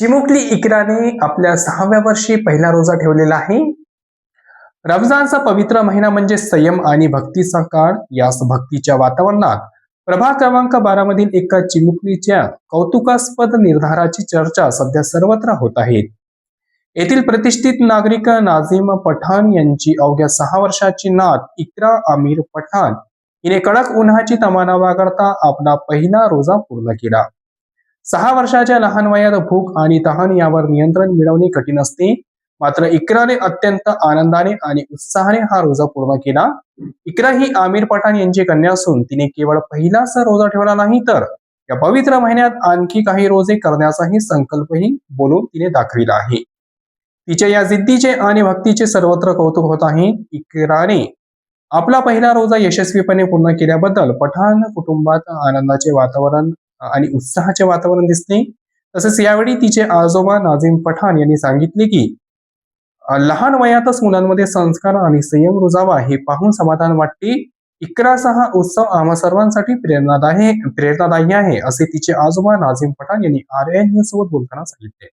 चिमुकली इकराने आपल्या 6व्या वर्षी पहिला रोजा ठेवलेला आहे. रमजानचा पवित्र महिना म्हणजे संयम आणि भक्तीचा काळ. याच भक्तीच्या वातावरणात प्रभाग क्रमांक 12 मधील एका चिमुकलीच्या कौतुकास्पद निर्धाराची चर्चा सध्या सर्वत्र होत आहे. येथील प्रतिष्ठित नागरिक नाझीम पठाण यांची अवघ्या 6 वर्षाची नात इक्रा आमिर पठाण हिने कडक उन्हाची तमाना वागडता आपला पहिला रोजा पूर्ण केला. 6 वर्षाच्या लहान वयात भूक आणि तहान यावर नियंत्रण मिळवणे कठीण असते. मात्र इक्राने अत्यंत आनंदाने आणि उत्साहाने हा रोजा पूर्ण केला. इक्रा ही आमिर पठाण यांची कन्या असून तिने केवळ पहिलाच रोजा ठेवला नाही, तर या पवित्र महिन्यात आणखी काही रोजे करण्याचाही संकल्पही बोलून तिने दाखविला आहे. तिच्या या जिद्दीचे आणि भक्तीचे सर्वत्र कौतुक होत आहे. इक्राने आपला पहिला रोजा यशस्वीपणे पूर्ण केल्याबद्दल पठाण कुटुंबात आनंदाचे वातावरण आणि उत्साहाचे वातावरण दिसते. तसेच यावेळी तिचे आजोबा नाझीम पठाण यांनी सांगितले की लहान वयातच मुलांमध्ये संस्कार आणि संयम रुजावा हे पाहून समाधान वाटते. इक्राचा हा उत्सव आम्हा सर्वांसाठी प्रेरणादायी आहे, असे तिचे आजोबा नाझीम पठाण यांनी RN न्यूज सोबत बोलताना सांगितले.